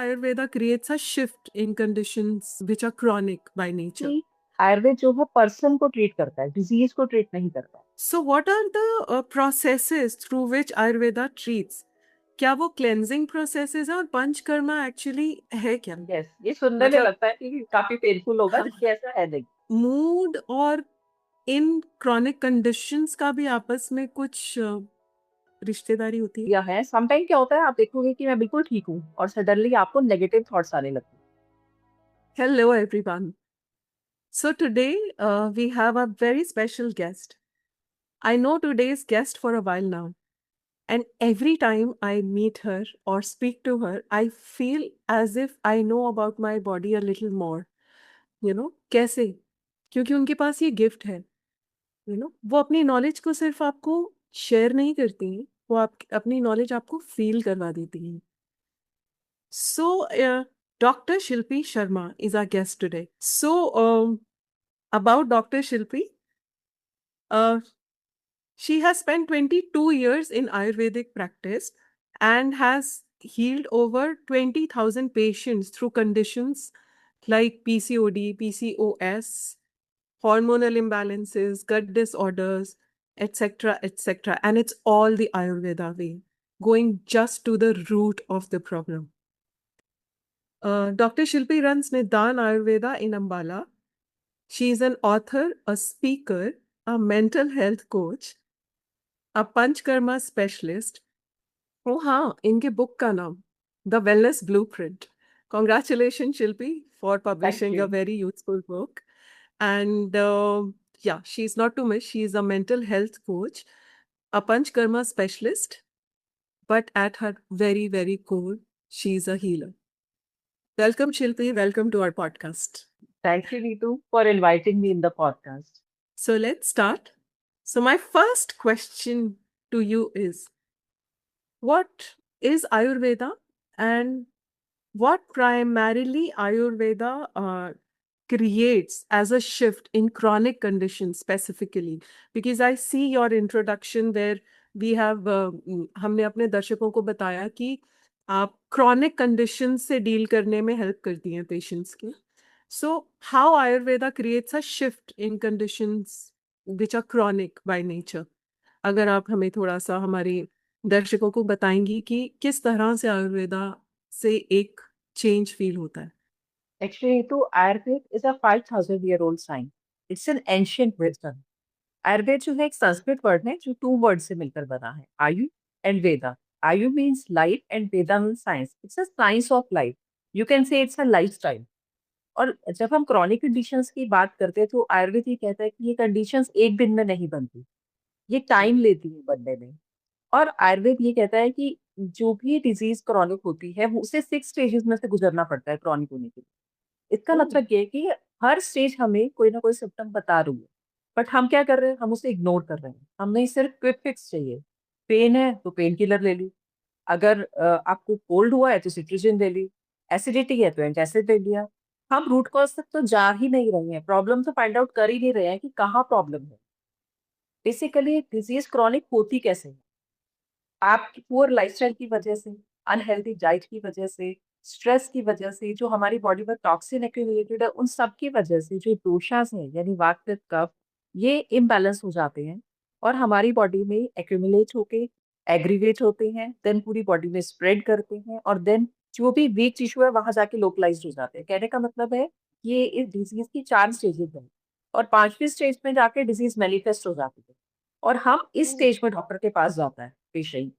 Ayurveda creates a shift in conditions which are chronic by nature. कि आयुर्वेद जो है person को ट्रीट करता है, डिजीज को ट्रीट नहीं करता। So, what are the processes through which Ayurveda treats? क्या वो क्लेंजिंग प्रोसेसेस है और पंचकर्मा एक्चुअली है क्या? यस, ये सुनने में मतलब लगता है कि काफी पेनफुल होगा, जबकि ऐसा है नहीं। मूड और इन क्रॉनिक कंडीशंस का भी आपस में कुछ रिश्तेदारी होती है? या है समटाइम क्या होता है, आप देखोगे कि मैं बिल्कुल ठीक हूँ और सडनली आपको नेगेटिव थॉट्स आने लगते हैं। Hello, everyone. So, today we have a very special guest. I know today's guest for a while now, and every time I meet her or speak to her, I feel as if I know about my body a little more. कैसे? क्योंकि उनके पास ये gift है। वो अपनी knowledge को सिर्फ आपको शेयर नहीं करती हैं, वो आप अपनी नॉलेज आपको फील करवा देती हैं। So, Dr. Shilpi Sharma is our guest today. So, about Dr. Shilpi, uh, she has spent 22 years in Ayurvedic practice and has healed over 20,000 patients through conditions like PCOD, PCOS, hormonal imbalances, gut disorders, etc., etc. And it's all the Ayurveda way, going just to the root of the problem. Dr. Shilpi runs Nidan Ayurveda in Ambala. She is an author, a speaker, a mental health coach, a Panchkarma specialist. Oh, हाँ, इनके book का नाम The Wellness Blueprint. Congratulations, Shilpi, for thank publishing you. a very useful book. And yeah, she's not to miss. She's a mental health coach, a Panchkarma specialist, but at her very, very core, she's a healer. Welcome, Shilpi. Welcome to our podcast. Thank you Neetu for inviting me in the podcast. So let's start. So, my first question to you is, what is Ayurveda and what primarily Ayurveda creates as a shift in chronic conditions specifically? Because I see your introduction where we have हमने अपने दर्शकों को बताया कि आप chronic conditions से deal करने में help करती हैं patients की. So how Ayurveda creates a shift in conditions which are chronic by nature? अगर आप हमें थोड़ा सा हमारे दर्शकों को बताएंगी कि किस तरह से आयुर्वेदा से एक चेंज फील होता है। Actually Neetu, Ayurveda is a 5000 year old science. It's an ancient wisdom. Ayurveda जो है एक संस्कृत वर्ड है जो 2 वर्ड से मिलकर बना है, आयु एंड वेदा। आयु means life and Veda means science. It's a science of life. You can say it's a lifestyle. और जब हम क्रॉनिक कंडीशंस की बात करते हैं तो आयुर्वेद ये कहता है कि ये कंडीशंस एक दिन में नहीं बनती, ये टाइम लेती है बनने में। और आयुर्वेद ये कहता है कि जो भी डिजीज क्रॉनिक होती है वो उसे 6 स्टेजेस में से गुजरना पड़ता है क्रॉनिक होने के लिए। इसका ओह! मतलब ये है कि हर स्टेज हमें कोई ना कोई सिम्टम बता रही है, बट हम क्या कर रहे हैं, हम उसे इग्नोर कर रहे हैं। हमें सिर्फ क्विक फिक्स चाहिए। पेन है तो पेन किलर ले ली, अगर आपको कोल्ड हुआ है तो सिट्रिजिन ले ली, एसिडिटी है तो एंटासिड ले लिया। हम रूट कॉज तक तो जा ही नहीं रहे हैं, प्रॉब्लम तो फाइंड आउट कर ही नहीं रहे हैं कि कहाँ प्रॉब्लम है। बेसिकली डिजीज क्रॉनिक होती कैसे है? आपकी पुअर लाइफस्टाइल की वजह से, अनहेल्दी डाइट की वजह से, स्ट्रेस की वजह से, जो हमारी बॉडी में टॉक्सिन एक्यूमुलेटेड है, उन सब की वजह से जो दोषास हैं यानी वात पित्त कफ, ये इम्बैलेंस हो जाते हैं और हमारी बॉडी में एक्यूमुलेट होके एग्रीवेट होते हैं, देन पूरी बॉडी में स्प्रेड करते हैं और देन जो भी वीक टिश्यू है वहां जाके लोकलाइज्ड हो जाते हैं। कहने का मतलब है ये इस डिजीज की 4 स्टेजेस हैं और 5वीं स्टेज में जाके डिजीज मैनिफेस्ट हो जाती है और हम इस ओह! स्टेज में डॉक्टर के पास जाता है पेशेंट।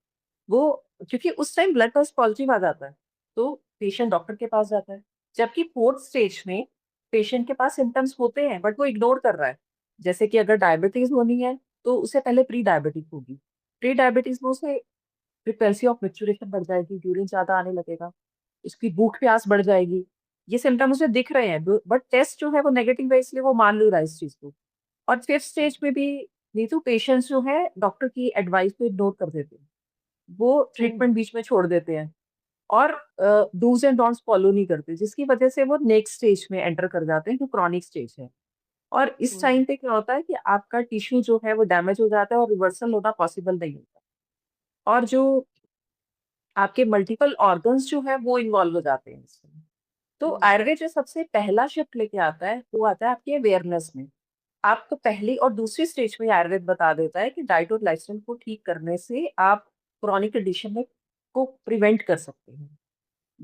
वो क्योंकि उस टाइम ब्लड टेस्ट पॉजिटिव आ जाता है तो पेशेंट डॉक्टर के पास जाता है। जबकि 4th स्टेज में पेशेंट के पास सिम्टम्स होते हैं बट वो इग्नोर कर रहा है। जैसे कि अगर डायबिटीज होनी है तो उसे पहले प्री डायबिटीज होगी। प्री डायबिटीज में उसे फ्रीक्वेंसी ऑफ मेच्योरेशन बढ़ जाएगी, यूरिन ज्यादा आने लगेगा, उसकी भूख प्यास बढ़ जाएगी। ये सिम्टम उसे दिख रहे हैं बट टेस्ट जो है वो नेगेटिव है, इसलिए वो मान नहीं रहा है इस चीज को। और 5th स्टेज में भी नीतू पेशेंट्स जो है डॉक्टर की एडवाइस को इग्नोर कर देते हैं, वो ओह! ट्रीटमेंट बीच में छोड़ देते हैं और डूज एंड डोंट्स फॉलो नहीं करते, जिसकी वजह से वो नेक्स्ट स्टेज में एंटर कर जाते हैं जो क्रॉनिक स्टेज है। और इस ओह! टाइम पे क्या होता है कि आपका टिश्यू जो है वो डैमेज हो जाता है और रिवर्सल होना पॉसिबल नहीं होता। और जो आपके मल्टीपल ऑर्गन्स जो है वो इन्वॉल्व हो जाते हैं इसमें। तो आयुर्वेद जो सबसे पहला शिफ्ट लेके आता है वो आता है आपके अवेयरनेस में। आपको पहली और दूसरी स्टेज में आयुर्वेद बता देता है कि डाइट और लाइफस्टाइल को ठीक करने से आप क्रॉनिक कंडीशन में को प्रिवेंट कर सकते हैं।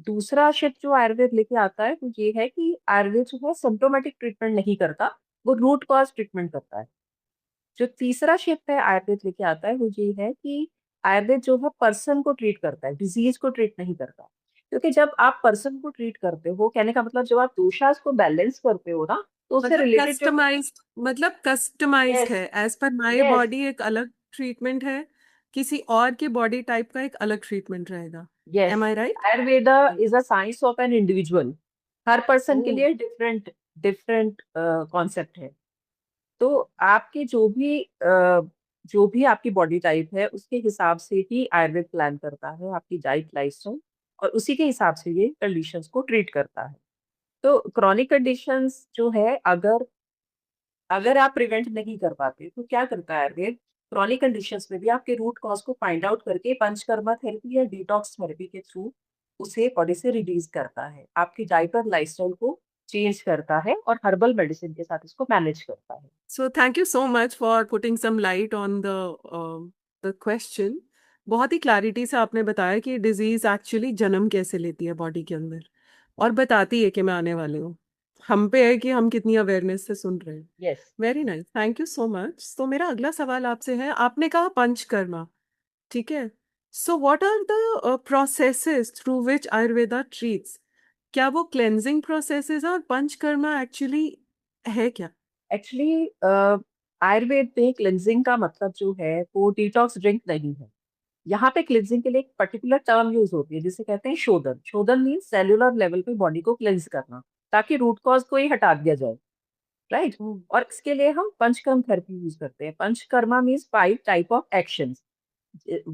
दूसरा शिफ्ट जो आयुर्वेद लेके आता है वो ये है कि आयुर्वेद जो है सिम्टोमेटिक ट्रीटमेंट नहीं करता, वो रूट कॉज ट्रीटमेंट करता है। जो तीसरा शिफ्ट है आयुर्वेद लेके आता है वो ये है कि आयुर्वेद जो है पर्सन को ट्रीट करता है, डिजीज को ट्रीट नहीं करता। क्योंकि जब आप पर्सन को ट्रीट करते हो, कहने का मतलब जब आप दोषास को बैलेंस करते हो ना, तो उससे मतलब रिलेटेड जो कस्टमाइज्ड, मतलब कस्टमाइज्ड यस है, as per my yes body एक अलग ट्रीटमेंट है, किसी और के बॉडी टाइप का एक अलग ट्रीटमेंट रहेगा। Yes am I right? Ayurveda is a science of an individual. हर पर्सन के ओह। लिए डिफरेंट डिफरेंट कॉन्सेप्ट है। तो आपके जो भी आपकी बॉडी टाइप है उसके हिसाब से ही आयुर्वेद प्लान करता है आपकी डाइट लाइफस्टाइल, और उसी के हिसाब से ये कंडीशंस को ट्रीट करता है। तो क्रॉनिक कंडीशंस जो है, अगर अगर आप प्रिवेंट नहीं कर पाते तो क्या करता है आयुर्वेद, क्रॉनिक कंडीशंस में भी आपके रूट कॉज को फाइंड आउट करके पंचकर्मा थेरेपी या डिटॉक्स थेरेपी के थ्रू उसे बॉडी से रिलीज करता है, आपकी डाइट और लाइफस्टाइल को चेंज करता है और हर्बल मेडिसिन के साथ इसको मैनेज करता है। So thank you so much for putting some light on the question. बहुत ही क्लैरिटी से आपने बताया कि डिजीज एक्चुअली जन्म कैसे लेती है बॉडी के अंदर, और बताती है कि मैं आने वाले हूँ। हम पे है कि हम कितनी अवेयरनेस से सुन रहे हैं। Yes very nice, thank you so much. तो मेरा अगला सवाल आपसे है, आपने कहा पंचकर्मा, ठीक है? So what are the processes through which Ayurveda treats? क्या वो क्लेंजिंग प्रोसेसेस है, और पंचकर्मा एक्चुअली है क्या? एक्चुअली आयुर्वेद में क्लिनजिंग का मतलब जो है वो डिटॉक्स ड्रिंक नहीं है। यहाँ पे क्लिनजिंग के लिए एक पर्टिकुलर टर्म यूज होती है जिसे कहते हैं शोधन। शोधन मीन्स सेल्युलर लेवल पे बॉडी को क्लेंज करना, ताकि रूट कॉज को ही हटा दिया जाए, राइट। हम्म। और इसके लिए हम पंचकर्म थेरेपी यूज करते हैं। Panchakarma means 5 type of actions,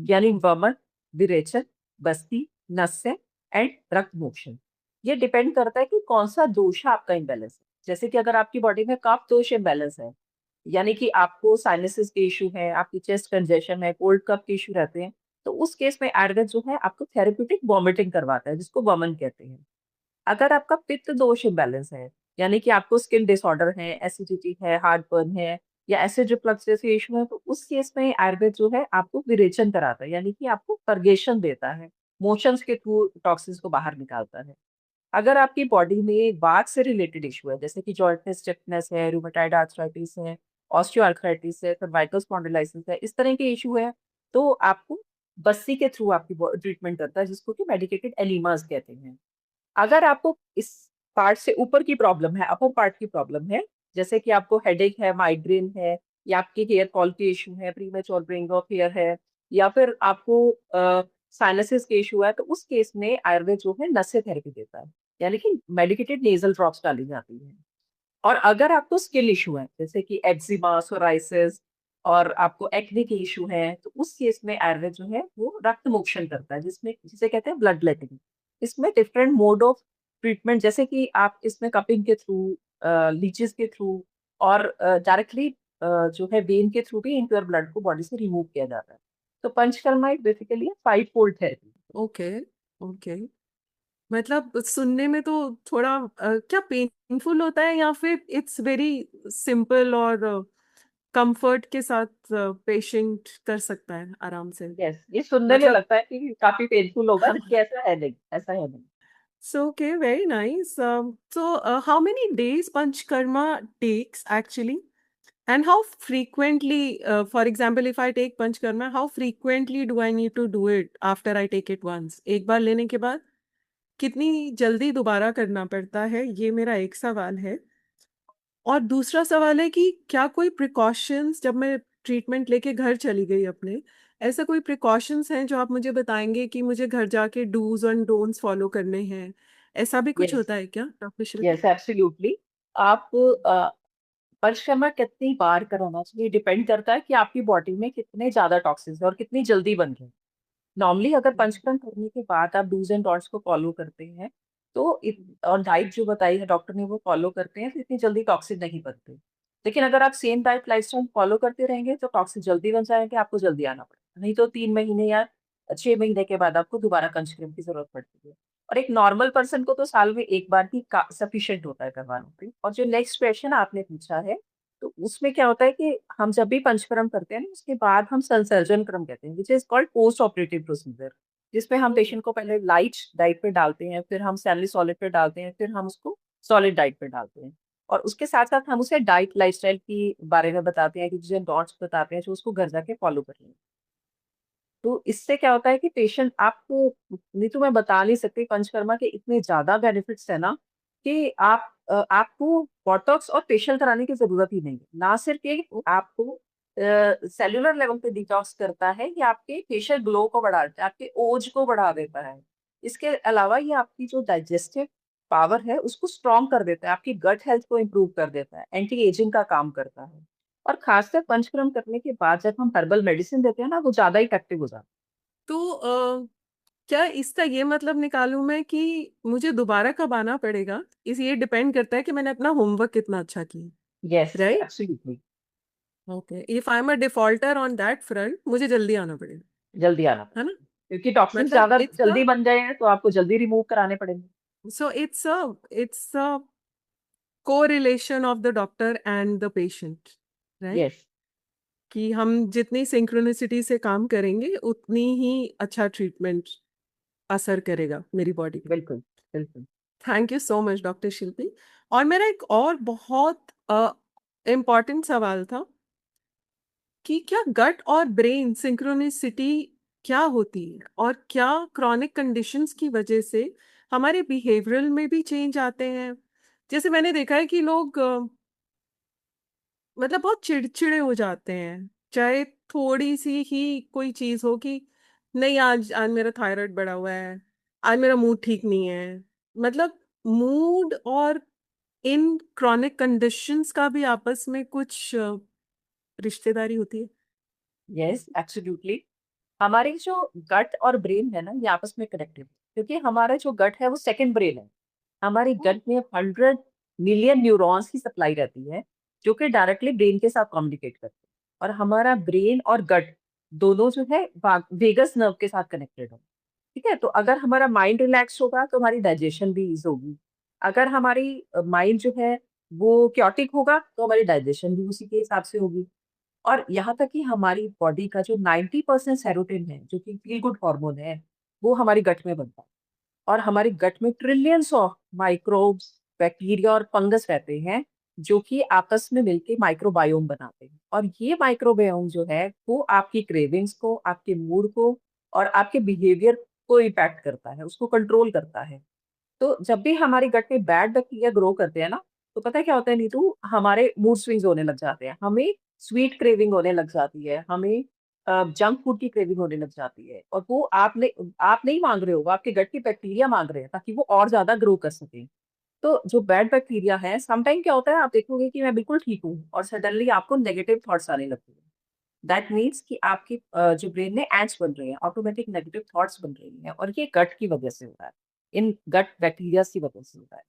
यानी वमन, विरेचन, बस्ती, नस्य एंड रक्त मोक्षण। ये डिपेंड करता है कि कौन सा दोष है आपका इम्बेलेंस है। जैसे कि अगर आपकी बॉडी में कफ दोष इम्बेलेंस है, यानी कि आपको साइनसिस के इशू है, आपकी चेस्ट कंजेशन है, कोल्ड कफ के इशू रहते हैं, तो उस केस में आयुर्वेद जो है आपको थेरेप्यूटिक वॉमिटिंग करवाता है, जिसको वमन कहते हैं। अगर आपका पित्त दोष इम्बैलेंस है, यानी कि आपको स्किन डिसऑर्डर है, एसिडिटी है, हार्टबर्न है, या एसिड रिफ्लक्स जैसे इशू है, तो उस केस में आयुर्वेद जो है आपको विरेचन कराता है, यानी कि आपको पर्गेशन देता है, मोशंस के थ्रू टॉक्सिन्स को बाहर निकालता है। अगर आपकी बॉडी में वात से रिलेटेड इशू है, जैसे कि जॉइंट में स्टिफनेस है, रूमेटाइड आर्थराइटिस है, ऑस्टियोआर्थराइटिस है, सर्वाइकल स्पॉन्डिलाइसिस है, इस तरह के इशू है, तो आपको बस्सी के थ्रू आपकी ट्रीटमेंट करता है, जिसको कि मेडिकेटेड एलिमास कहते हैं। अगर आपको इस पार्ट से ऊपर की प्रॉब्लम है, अपर पार्ट की प्रॉब्लम है, जैसे कि आपको हेडेक है, माइग्रेन है, या आपके हेयर फॉल के इशू है, प्रीमेच्योर ग्रेइंग ऑफ हेयर है, या फिर आपको साइनसिस के इशू है, तो उस केस में आयुर्वेद जो है नस्य थेरेपी देता है, यानी कि मेडिकेटेड नेजल ड्रॉप्स डाली जाती है। और अगर आपको स्किन इशू है, जैसे कि एक्जिमा, सोराइसिस, और आपको एक्ने के इशू है, तो उस केस में आयुर्वेद जो है वो रक्त मोक्षण करता है, जिसमें जिसे कहते हैं ब्लड लेटिंग। इसमें डिफरेंट मोड ऑफ ट्रीटमेंट, जैसे कि आप इसमें कपिंग के थ्रू, लीचेस के थ्रू, और डायरेक्टली जो है वेन के थ्रू भी इम्प्योर ब्लड को बॉडी से रिमूव किया जाता है। तो पंचकर्मा एक basically 5 fold therapy. Okay. Okay. मतलब सुनने में तो थोड़ा क्या पेनफुल होता है, या फिर इट्स वेरी सिंपल और कंफर्ट के साथ पेशेंट कर सकता है आराम से? यस, ये सुनने में मतलब लगता है कि काफी पेनफुल होगा, जबकि ऐसा है नहीं, ऐसा है नहीं। so okay, very nice. How many days Panchkarma takes actually? And how frequently, for example, if I take Panchkarma, how frequently do I need to do it after I take it once? एक बार लेने के बाद कितनी जल्दी दोबारा करना पड़ता है, ये मेरा एक सवाल है। और दूसरा सवाल है कि क्या कोई प्रिकॉशंस, जब मैं ट्रीटमेंट लेके घर चली गई अपने, ऐसा कोई प्रिकॉशंस हैं जो आप मुझे बताएंगे कि मुझे घर जाके डूज एंड डोंट्स फॉलो करने हैं? ऐसा भी कुछ यस होता है क्या, डॉक्टर श्रुति? Yes absolutely. आप परिश्रम कितनी बार कराना चाहिए, डिपेंड करता है कि आपकी बॉडी में कितने ज्यादा टॉक्सिन्स है और कितनी जल्दी बन रहे हैं। नॉर्मली अगर पंचकर्म करने के बाद आप डूज एंड डॉट्स को फॉलो करते हैं, और डाइट जो बताई है डॉक्टर ने वो फॉलो करते हैं, तो इतनी जल्दी टॉक्सिन नहीं बनते। लेकिन अगर आप सेम डाइट लाइफस्टाइल फॉलो करते रहेंगे तो टॉक्सिन जल्दी बन जाएंगे, आपको जल्दी आना पड़ेगा, नहीं तो 3 महीने या 6 महीने के बाद आपको दोबारा पंचकर्म की जरूरत पड़ती है। और एक नॉर्मल पर्सन को तो साल में एक बार ही सफिशिएंट होता है करवाना भी। और जो नेक्स्ट क्वेश्चन आपने पूछा है, तो उसमें क्या होता है कि हम जब भी पंचकर्म करते हैं ना, उसके बाद हम संसर्जन क्रम कहते हैं, which is called post operative procedure, जिसमें हम पेशेंट को पहले लाइट डाइट पे डालते हैं, फिर हम सेमी सॉलिड पे डालते हैं, फिर हम उसको सॉलिड डाइट पे डालते हैं। और उसके साथ साथ हम उसे डाइट लाइफस्टाइल के बारे में बताते हैं कि जो डॉट्स बताते हैं, जो उसको घर जाके फॉलो करें। तो इससे क्या होता है कि पेशेंट आपको, नहीं तो मैं बता नहीं सकती, पंचकर्मा के इतने ज्यादा बेनिफिट्स है ना कि आपको बोटॉक्स और फेशियल कराने की जरूरत ही नहीं है। ना सिर्फ ये आपको सेल्यूलर लेवल पे डिटॉक्स करता है, ये आपके फेशियल ग्लो को बढ़ा देता है, आपके ओज को बढ़ा देता है। इसके अलावा ये आपकी जो डाइजेस्टिव पावर है उसको स्ट्रॉन्ग कर देता है, आपकी गट हेल्थ को इम्प्रूव कर देता है, एंटी एजिंग का काम करता है। और खासकर पंचकर्म करने के बाद जब हम हर्बल मेडिसिन देते हैं ना, वो ज्यादा इफेक्टिव हो जाता तो क्या इसका ये मतलब निकालूं मैं कि मुझे दोबारा कब आना पड़ेगा? इस ये डिपेंड करता है कि मैंने अपना होमवर्क कितना अच्छा है। यस, किया, right? Absolutely. Okay, if I am a defaulter on that front, मुझे जल्दी आना पड़ेगा, जल्दी आना है पड़ेगा, ना? क्योंकि टॉक्सिन मतलब ज्यादा इट्स अ जल्दी बन गए हैं तो आपको जल्दी रिमूव कराने पड़ेंगे। So it's a correlation of the doctor and the patient, right? Yes, कि हम जितनी सिंक्रोनिसिटी से काम करेंगे उतनी ही अच्छा ट्रीटमेंट असर करेगा मेरी बॉडी पे। बिल्कुल बिल्कुल। Thank you so much doctor Shilpi. और मेरा एक और बहुत इम्पॉर्टेंट सवाल था कि क्या गट और ब्रेन सिंक्रोनिसिटी क्या होती है, और क्या क्रॉनिक कंडीशंस की वजह से हमारे बिहेवियरल में भी चेंज आते हैं? जैसे मैंने देखा है कि लोग मतलब बहुत चिड़चिड़े हो जाते हैं, चाहे थोड़ी सी ही कोई चीज हो कि नहीं, आज आज मेरा थायराइड बढ़ा हुआ है, आज मेरा मूड ठीक नहीं है। मतलब मूड और इन क्रॉनिक कंडीशंस का भी आपस में कुछ रिश्तेदारी होती है? Yes, absolutely. हमारी जो गट और ब्रेन है ना, ये आपस में कनेक्टेड है, क्योंकि हमारा जो गट है वो सेकंड ब्रेन है। हमारी गट में 100 मिलियन न्यूरॉन्स की सप्लाई रहती है, जो कि डायरेक्टली ब्रेन के साथ कम्युनिकेट करते हैं। और हमारा ब्रेन और गट दोनों जो है वेगस नर्व के साथ कनेक्टेड है। ठीक है, तो अगर हमारा माइंड रिलैक्स होगा तो हमारी डाइजेशन भी ईज होगी। अगर हमारी माइंड जो है वो क्योटिक होगा तो हमारी डाइजेशन भी उसी के हिसाब से होगी। और यहाँ तक कि हमारी बॉडी का जो 90% सेरोटोनिन है, जो कि फील गुड हार्मोन है, वो हमारी गट में बनता है। और हमारे गट में ट्रिलियंस ऑफ माइक्रोब्स, बैक्टीरिया और फंगस रहते हैं, जो कि आपस में मिलके माइक्रोबायोम बनाते हैं। और ये माइक्रोबायोम जो है वो आपकी क्रेविंग्स को, आपके मूड को और आपके बिहेवियर को इम्पैक्ट करता है, उसको कंट्रोल करता है। तो जब भी हमारे गट में बैड बैक्टीरिया ग्रो करते हैं ना, तो पता है क्या होता है नीतू, हमारे मूड स्विंग्स होने लग जाते हैं, हमें स्वीट क्रेविंग होने लग जाती है, हमें जंक फूड की क्रेविंग होने लग जाती है। और वो आप नहीं मांग रहे हो, वो आपके गट के बैक्टीरिया मांग रहे हैं ताकि वो और ज्यादा ग्रो कर सके। तो जो बैड बैक्टीरिया है, समटाइम क्या होता है, आप देखोगे कि मैं बिल्कुल ठीक हूँ और सडनली आपको नेगेटिव थॉट्स आने लगते हैं। दैट मीन्स कि आपकी जो ब्रेन में एड्स बन रहे हैं, ऑटोमेटिक नेगेटिव थॉट्स बन रही हैं, और ये गट की वजह से होता है, इन गट बैक्टीरिया की वजह से होता है।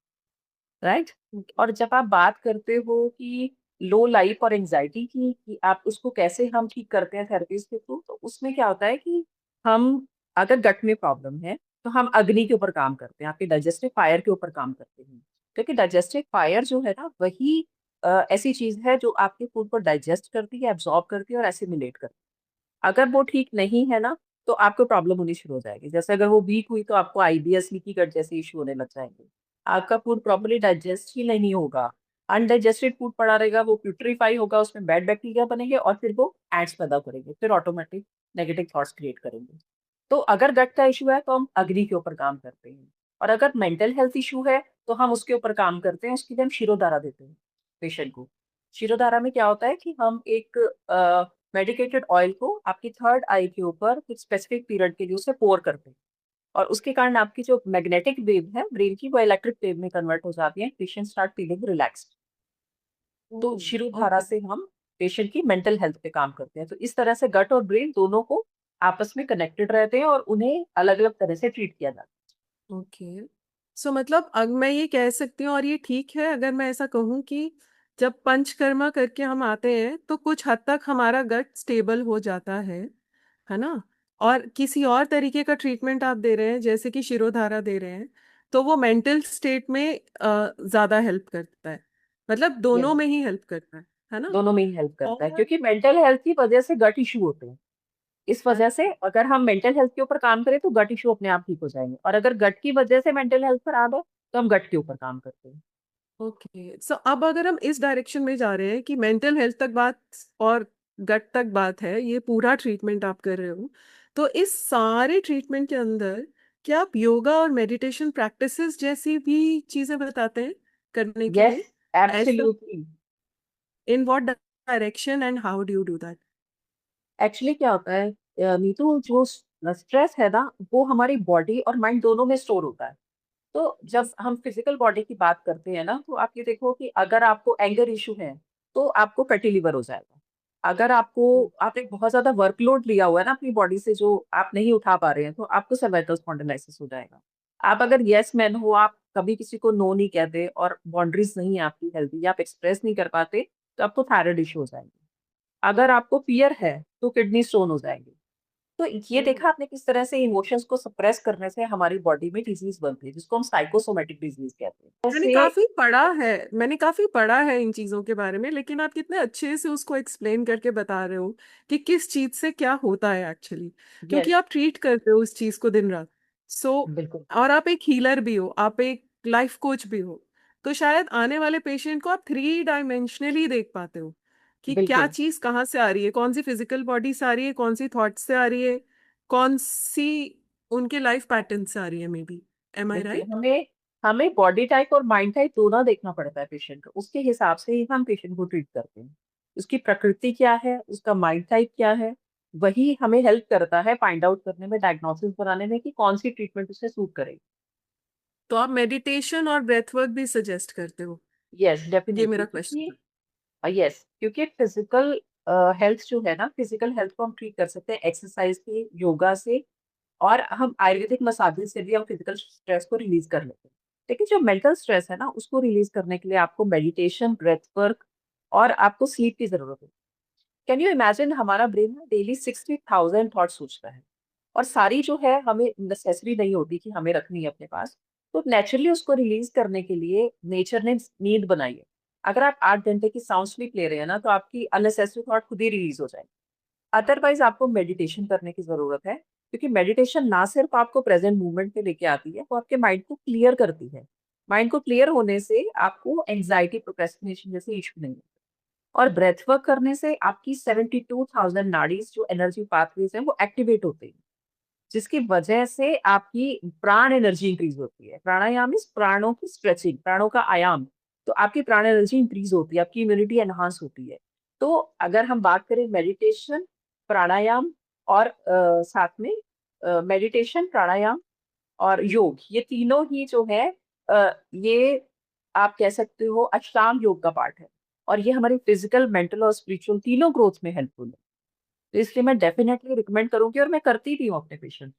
राइट। और जब आप बात करते हो कि लो लाइफ और एंजाइटी की, कि आप उसको कैसे हम ठीक करते हैं थेरेपीज के थ्रू, तो उसमें क्या होता है कि हम, अगर गट में प्रॉब्लम है तो हम अग्नि के ऊपर काम करते हैं, आपके डाइजेस्टिव फायर के ऊपर काम करते हैं। क्योंकि डाइजेस्टिव फायर जो है ना, वही ऐसी चीज है जो आपके फूड को डाइजेस्ट करती है, एब्जॉर्ब करती है और एसिमिलेट करती है। अगर वो ठीक नहीं है ना, तो आपको प्रॉब्लम होनी शुरू हो जाएगी। जैसे अगर वो वीक हुई तो आपको आईबीएस, लीकी गट जैसे इशू होने लग जाएंगे। आपका फूड प्रॉपर्ली डाइजेस्ट ही नहीं होगा, अनडाइजेस्टेड फूड पड़ा रहेगा, वो प्यूट्रीफाई होगा, उसमें बैड बैक्टीरिया बनेंगे और फिर वो एड्स पैदा करेंगे, फिर ऑटोमेटिक नेगेटिव थॉट्स क्रिएट करेंगे। तो अगर गट का इशू है तो हम अग्नि के ऊपर काम करते हैं। और अगर मेंटल हेल्थ इशू है तो हम उसके ऊपर काम करते हैं, उसके लिए हम शिरोधारा देते हैं पेशेंट को। शिरोधारा में क्या होता है कि हम एक मेडिकेटेड ऑयल को आपकी थर्ड आई के ऊपर कुछ स्पेसिफिक पीरियड के लिए उसे पोर करते हैं। और उसके कारण आपकी जो मैग्नेटिक वेव है ब्रेन की, वो इलेक्ट्रिक वेव में कन्वर्ट हो जाती है, पेशेंट स्टार्ट फीलिंग रिलैक्स्ड। तो शिरोधारा ओके। से हम पेशेंट की मेंटल हेल्थ पे काम करते हैं। तो इस तरह से गट और ब्रेन दोनों को आपस में कनेक्टेड रहते हैं और उन्हें अलग अलग तरह से ट्रीट किया जाता ओके, सो मतलब अब मैं ये कह सकती हूँ, और ये ठीक है अगर मैं ऐसा कहूँ कि जब पंचकर्मा करके हम आते हैं तो कुछ हद तक हमारा गट स्टेबल हो जाता है ना? और किसी और तरीके का ट्रीटमेंट आप दे रहे हैं जैसे कि शिरोधारा दे रहे हैं, तो वो मेंटल स्टेट में ज्यादा हेल्प करता है। मतलब दोनों यस, में ही हेल्प करता है ना? दोनों में ही हेल्प करता है, और क्योंकि मेंटल हेल्थ की वजह से गट इशू होते हैं। इस वजह से अगर हम मेंटल हेल्थ के ऊपर काम करें तो गट इशू अपने आप ठीक हो जाएंगे, और अगर गट की वजह से मेंटल हेल्थ खराब है तो हम गट के ऊपर काम करते हैं। ओके, सो अब अगर हम इस डायरेक्शन में जा रहे हैं कि मेंटल हेल्थ तक बात और गट तक बात है, ये पूरा ट्रीटमेंट आप कर रहे हो, तो इस सारे ट्रीटमेंट के अंदर क्या आप योगा और मेडिटेशन प्रैक्टिसेस जैसी भी चीजें बताते हैं करने के यस, लिए? ऐसा, absolutely. In what direction and how do you do that? Actually क्या होता है, नीतू, जो स्ट्रेस है ना, वो हमारी बॉडी और माइंड दोनों में स्टोर होता है। तो जब हम फिजिकल बॉडी की बात करते हैं ना, तो आप ये देखो कि अगर आपको एंगर इशू है तो आपको फैटी लिवर हो जाएगा। अगर आपने बहुत ज्यादा वर्कलोड लिया हुआ है ना अपनी बॉडी से, जो आप नहीं उठा पा रहे हैं, तो आपको सर्वाइकल स्पॉन्डिलाइसिस हो जाएगा। आप अगर यस मैन हो, आप कभी किसी को नो नहीं कहते, और बाउंड्रीज नहीं है आपकी हेल्थी, आप एक्सप्रेस नहीं कर पाते, तो आपको थायराइड इशू हो जाएंगे। अगर आपको फियर है तो किडनी स्टोन हो जाएंगे। तो ये देखा आपने किस तरह से इमोशंस को सप्रेस करने से हमारी बॉडी में डिजीज बनती है, जिसको हम साइकोसोमेटिक डिजीज कहते हैं। मैंने जैसे काफी पढ़ा है, मैंने काफी पढ़ा है इन चीजों के बारे में, लेकिन आप कितने अच्छे से उसको एक्सप्लेन करके बता रहे हो कि किस चीज से क्या होता है एक्चुअली, क्योंकि यस, आप ट्रीट करते हो उस चीज को दिन रात। सो बिल्कुल और आप एक हीलर भी हो, आप एक लाइफ कोच भी हो, तो शायद आने वाले पेशेंट को आप 3 डायमेंशनली देख पाते हो कि क्या बिल्कुल चीज कहाँ से आ रही है, कौन सी फिजिकल बॉडी से आ रही है, कौन सी थॉट से आ रही है, कौन सी उनके लाइफ पैटर्न से आ रही है, मे बी। एम आई बिल्कुल। राइट? हमें हमें बॉडी टाइप और माइंड टाइप दोनों देखना पड़ता है पेशेंट को, उसके हिसाब से ही हम पेशेंट को ट्रीट करते हैं। उसकी प्रकृति क्या है, उसका माइंड टाइप क्या है, वही हमें हेल्प करता है फाइंड आउट करने में, डायग्नोसिस बनाने में कि कौन सी ट्रीटमेंट उसे सूट करेगी। तो आप मेडिटेशन और ब्रेथ वर्क भी सजेस्ट करते हो? यस, ये डेफिनेटली, मेरा क्वेश्चन क्योंकि था। यस, क्योंकि फिजिकल हेल्थ जो है ना, फिजिकल हेल्थ को हम ट्रीट कर सकते हैं एक्सरसाइज से, योगा से, और हम आयुर्वेदिक मसाज से भी हम फिजिकल स्ट्रेस को रिलीज कर लेते हैं। लेकिन जो मेंटल स्ट्रेस है ना, उसको रिलीज करने के लिए आपको मेडिटेशन, ब्रेथ वर्क और आपको स्लीप की जरूरत है। कैन यू इमेजिन, हमारा ब्रेन ना डेली 60,000 थॉट सोचता है, और सारी जो है हमें नेसेसरी नहीं होती कि हमें रखनी है अपने पास। तो नेचुरली उसको रिलीज करने के लिए नेचर ने नींद बनाई है। अगर आप 8 घंटे की साउंड स्लीप ले रहे हैं ना, तो आपकी अननेसेसरी थॉट खुद ही रिलीज हो जाएगी। अदरवाइज आपको मेडिटेशन करने की जरूरत है, क्योंकि मेडिटेशन ना सिर्फ आपको प्रेजेंट मूवमेंट पे लेके आती है, वो आपके माइंड को क्लियर करती है। माइंड को क्लियर होने से आपको एंजाइटी, प्रोक्रेस्टिनेशन जैसे इशू नहीं होते। और ब्रेथ वर्क करने से आपकी 72,000 नाड़ीज, जो एनर्जी पाथवेज है, वो एक्टिवेट होते हैं, जिसकी वजह से आपकी प्राण एनर्जी इंक्रीज होती है। प्राणायाम इस प्राणों की स्ट्रेचिंग, प्राणों का आयाम। तो आपकी प्राण एनर्जी इंक्रीज होती है, आपकी इम्यूनिटी एनहांस होती है। तो अगर हम बात करें मेडिटेशन, प्राणायाम और साथ में मेडिटेशन, प्राणायाम और योग, ये तीनों ही जो है, ये आप कह सकते हो अष्टांग योग का पार्ट है। और ये हमारी फिजिकल, मेंटल और स्पिरिचुअल तीनों ग्रोथ में हेल्पफुल है। तो इसलिए मैं डेफिनेटली रिकमेंड करूंगी, और मैं करती भी हूँ अपने पेशेंट।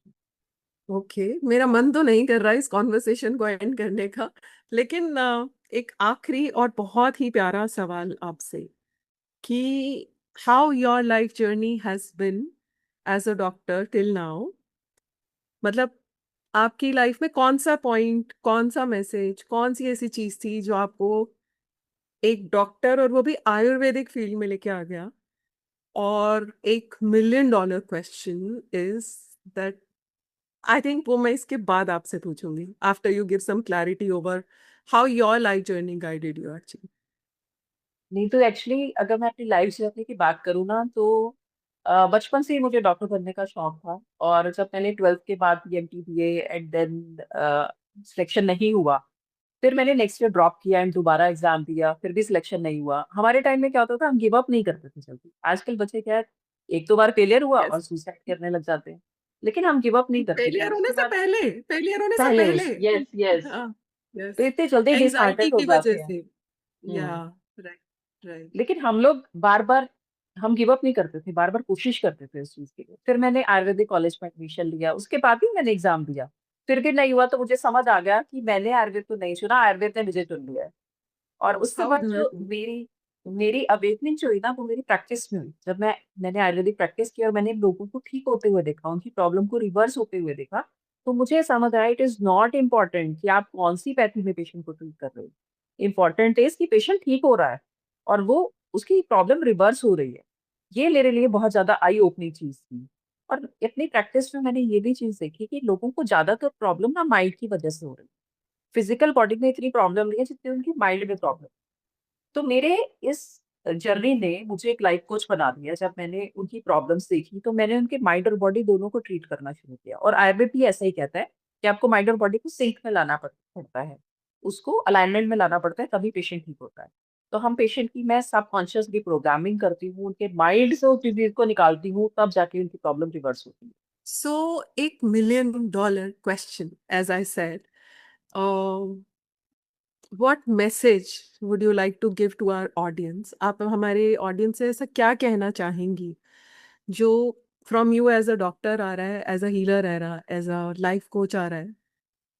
ओके, मेरा मन तो नहीं कर रहा इस कॉन्वर्सेशन को एंड करने का, लेकिन एक आखिरी और बहुत ही प्यारा सवाल आपसे कि how your life journey has been as a doctor till now. मतलब आपकी लाइफ में कौन सा पॉइंट, कौन सा मैसेज, कौन सी ऐसी चीज थी जो आपको एक डॉक्टर और वो भी आयुर्वेदिक फील्ड में लेके आ गया? और एक $1 million question is that, I think वो मैं इसके बाद आपसे पूछूंगी, after you give some clarity over how your life journey guided you actually. नहीं तो एक्चुअली अगर मैं अपनी लाइफ जर्नी की बात करूँ ना, तो बचपन से ही मुझे डॉक्टर बनने का शौक था। और जब मैंने 12th के बाद पीएमटी दिए एंड देन सिलेक्शन नहीं हुआ, फिर मैंने नेक्स्ट ईयर ड्रॉप किया एंड दोबारा एग्जाम दिया, फिर भी सिलेक्शन नहीं हुआ। हमारे टाइम में क्या होता था, हम गिव अप नहीं करते थे जल्दी। आजकल बच्चे क्या है, एक दो बार फेलियर हुआ और यस, सुसाइड करने लग जाते हैं। लेकिन हम गिव अप नहीं करते थे। फेलियर होने उसके से बाद पहले, फेलियर होने से पहले, पहले। यस यस, हाँ, तो यस, इतने जल्दी एंजाइटी डिसहार्टेड हो की वजह जाते हैं। से। या, हम्म। Right, right. लेकिन हम लोग बार बार, हम गिव अप नहीं करते थे, बार बार कोशिश करते थे उस चीज के लिए। फिर मैंने आयुर्वेदिक कॉलेज में एडमिशन लिया, उसके बाद भी मैंने एग्जाम दिया, फिर भी नहीं हुआ। तो मुझे समझ आ गया कि मैंने आयुर्वेद को नहीं चुना, आयुर्वेद ने मुझे चुन लिया है। और उसके हाउ बाद ब्यूटिफुल। मेरी अवेकनिंग जो हुई ना वो मेरी प्रैक्टिस में हुई। जब मैंने आयुर्वेदिक प्रैक्टिस की और मैंने लोगों को ठीक होते हुए देखा, उनकी प्रॉब्लम को रिवर्स होते हुए देखा, तो मुझे समझ आया इट इज नॉट इम्पॉर्टेंट कि आप कौन सी पैथी में पेशेंट को ट्रीट कर रहे हो। इम्पॉर्टेंट इज कि पेशेंट ठीक हो रहा है और वो उसकी प्रॉब्लम रिवर्स हो रही है। ये मेरे लिए बहुत ज्यादा आई ओपनिंग चीज थी। और अपनी प्रैक्टिस में मैंने ये भी चीज देखी कि लोगों को ज्यादातर प्रॉब्लम ना माइंड की वजह से हो रही है। फिजिकल बॉडी में इतनी प्रॉब्लम नहीं है जितनी उनकी माइंड में प्रॉब्लम। तो मेरे इस जर्नी ने मुझे एक लाइफ कोच बना दिया। जब मैंने उनकी प्रॉब्लम्स देखी तो मैंने उनके माइंड और बॉडी दोनों को ट्रीट करना शुरू किया। और आयुर्वेद भी ऐसा ही कहता है कि आपको माइंड और बॉडी को सिंक में लाना पड़ता है, उसको अलाइनमेंट में लाना पड़ता है, तभी पेशेंट ठीक होता है। तो हम पेशेंट की मैं सबकॉन्शियसली प्रोग्रामिंग करती हूँ, उनके माइंड से उस डिजीज को निकालती हूँ, तब जाके उनकी प्रॉब्लम रिवर्स होती है। So, $1 million question, as I said. What message would you like to give to our audience? आप हमारे ऑडियंस से ऐसा क्या कहना चाहेंगी जो from you as a doctor आ रहा है, एज अ हीलर आ रहा है, एज अ लाइफ कोच आ रहा है,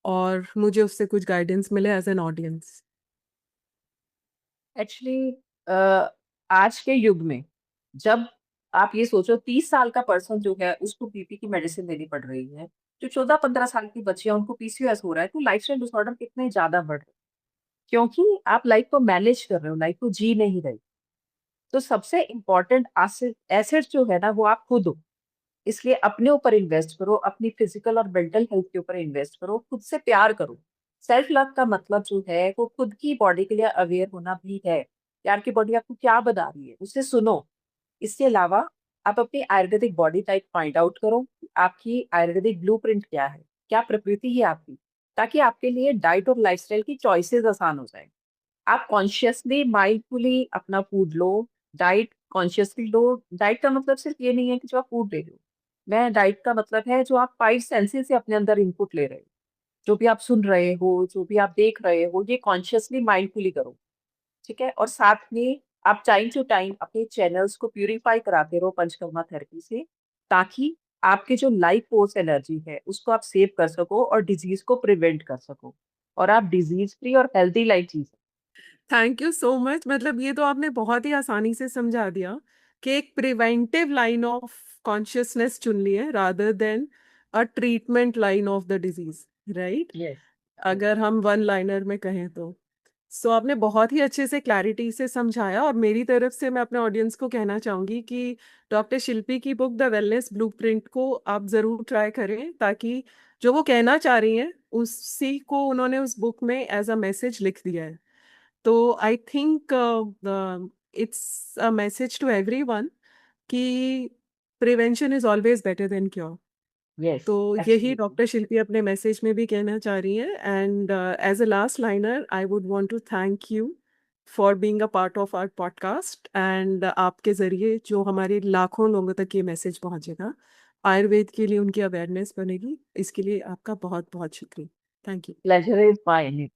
और मुझे उससे कुछ गाइडेंस मिले एज एन ऑडियंस? एक्चुअली आज के युग में जब आप ये सोचो 30 साल का पर्सन जो है उसको बीपी की मेडिसिन देनी पड़ रही है, जो 14-15 साल की बच्ची है उनको पीसीओएस हो रहा है, तो लाइफस्टाइल डिसऑर्डर कितने ज्यादा बढ़ रहे हैं। क्योंकि आप लाइफ को मैनेज कर रहे हो, लाइफ को जी नहीं रहे। तो सबसे इम्पोर्टेंट एसेट जो है ना वो आप खुद हो। इसलिए अपने ऊपर इन्वेस्ट करो, अपनी फिजिकल और मेंटल हेल्थ के ऊपर इन्वेस्ट करो, खुद से प्यार करो। सेल्फ लव का मतलब जो है वो खुद की बॉडी के लिए अवेयर होना भी है। यार की बॉडी आपको क्या बता रही है उसे सुनो। इसके अलावा आप अपनी Ayurvedic body type find out करो कि आपकी आयुर्वेदिक ब्लूप्रिंट क्या है, क्या प्रकृति है आपकी, ताकि आपके लिए डाइट और लाइफस्टाइल की चॉइसेस आसान हो जाए। आप कॉन्शियसली माइंडफुली अपना फूड लो, डाइट कॉन्शियसली लो। डाइट का मतलब सिर्फ ये नहीं है कि जो आप फूड ले रहे हो। मैं डाइट का मतलब है जो आप 5 सेंसेस से अपने अंदर इनपुट ले रहे हो। जो भी आप सुन रहे हो, जो भी आप देख रहे हो, ये कॉन्शियसली माइंडफुली करो। ठीक है। और साथ में आप टाइम टू टाइम अपने चैनल्स को प्यूरिफाई कराते रहो पंचकर्मा थेरेपी से, ताकि आपकी जो लाइफ फोर्स एनर्जी है उसको आप सेव कर सको और डिजीज को प्रिवेंट कर सको, और आप डिजीज फ्री और हेल्दी लाइफ जी सको। Thank you so much. मतलब ये तो आपने बहुत ही आसानी से समझा दिया कि एक प्रिवेंटिव लाइन ऑफ कॉन्शियसनेस चुन ली है rather than a treatment line of the disease, right? Yes. अगर हम वन लाइनर में कहें तो। सो आपने बहुत ही अच्छे से क्लैरिटी से समझाया, और मेरी तरफ से मैं अपने ऑडियंस को कहना चाहूँगी कि डॉक्टर शिल्पी की बुक द वेलनेस ब्लूप्रिंट को आप ज़रूर ट्राई करें, ताकि जो वो कहना चाह रही हैं उसी को उन्होंने उस बुक में एज अ मैसेज लिख दिया है। तो I think it's a message to everyone कि prevention is always better than cure. Yes, तो यही एब्सोल्युटली। डॉक्टर शिल्पी अपने मैसेज में भी कहना चाह रही है। And as a last liner I would want to thank you for being a part of our podcast, and आपके ज़रिए जो हमारे लाखों लोगों तक ये मैसेज पहुंचेगा, आयुर्वेद के लिए उनकी अवेयरनेस बनेगी, इसके लिए आपका बहुत बहुत शुक्रिया। Thank you. Pleasure is mine.